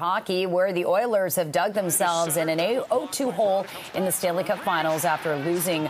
Hockey, where the Oilers have dug themselves in an 0-2 hole in the Stanley Cup Finals after losing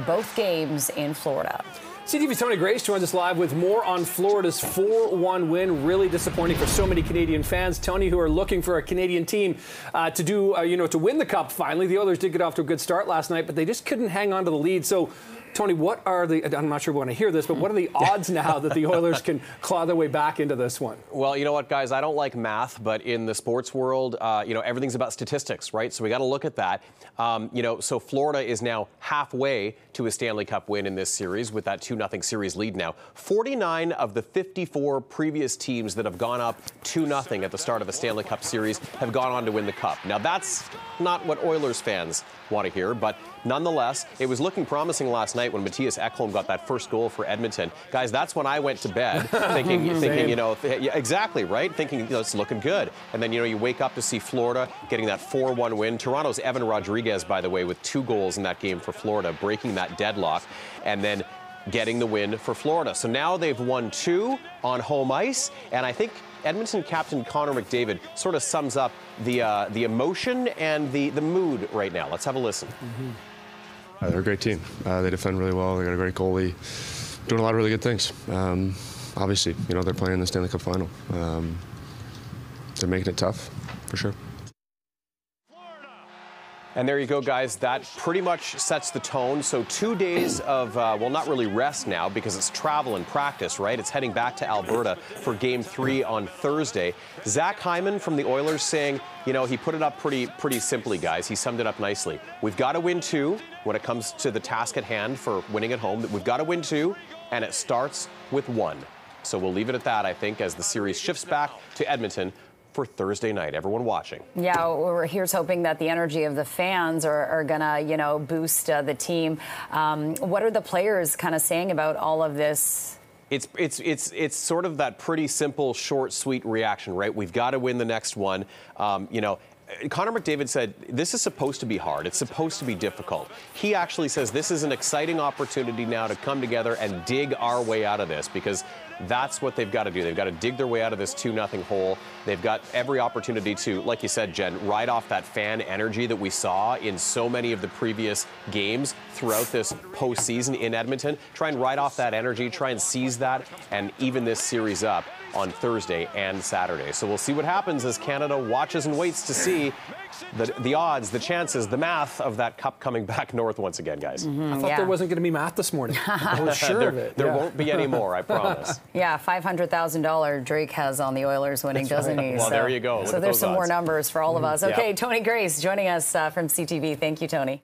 both games in Florida. CTV's Tony Grace joins us live with more on Florida's 4-1 win. Really disappointing for so many Canadian fans, Tony, who are looking for a Canadian team to win the Cup finally. The Oilers did get off to a good start last night, but they just couldn't hang on to the lead. So, Tony, I'm not sure we want to hear this, but what are the odds now that the Oilers can claw their way back into this one? Well, you know what, guys, I don't like math, but in the sports world, everything's about statistics, right? So we got to look at that. So Florida is now halfway to a Stanley Cup win in this series with that 2-0 series lead now. 49 of the 54 previous teams that have gone up 2-0 at the start of a Stanley Cup series have gone on to win the Cup. Now, that's not what Oilers fans want to hear, but nonetheless, it was looking promising last night when Mattias Ekholm got that first goal for Edmonton. Guys, that's when I went to bed thinking, exactly, right? Thinking, it's looking good. And then, you wake up to see Florida getting that 4-1 win. Toronto's Evan Rodriguez, by the way, with 2 goals in that game for Florida, breaking that deadlock, and then getting the win for Florida. So now they've won 2 on home ice, and I think Edmonton captain Connor McDavid sort of sums up the emotion and the mood right now. Let's have a listen. They're a great team. They defend really well. They got a great goalie, doing a lot of really good things. Obviously, they're playing in the Stanley Cup Final. They're making it tough, for sure. And there you go, guys. That pretty much sets the tone. So 2 days of, not really rest now because it's travel and practice, right? It's heading back to Alberta for Game 3 on Thursday. Zach Hyman from the Oilers saying, he put it up pretty simply, guys. He summed it up nicely. We've got to win 2 when it comes to the task at hand for winning at home. We've got to win 2, and it starts with 1. So we'll leave it at that, I think, as the series shifts back to Edmonton for Thursday night. Everyone watching. Yeah, here's hoping that the energy of the fans are gonna, boost the team. What are the players kind of saying about all of this? It's sort of that pretty simple, short, sweet reaction, right? We've got to win the next one. Connor McDavid said, this is supposed to be hard. It's supposed to be difficult. He actually says this is an exciting opportunity now to come together and dig our way out of this, because that's what they've got to do. They've got to dig their way out of this 2-0 hole. They've got every opportunity to, like you said, Jen, ride off that fan energy that we saw in so many of the previous games throughout this postseason in Edmonton. Try and ride off that energy, try and seize that, and even this series up on Thursday and Saturday. So we'll see what happens as Canada watches and waits to see the odds, the chances, the math of that Cup coming back north once again, guys. I thought there wasn't going to be math this morning. I was sure of it. There won't be any more, I promise. Yeah, $500,000 Drake has on the Oilers winning, doesn't he? Well, there you go. So there's some more numbers for all of us. Okay, Yeah. Tony Grace joining us from CTV. Thank you, Tony.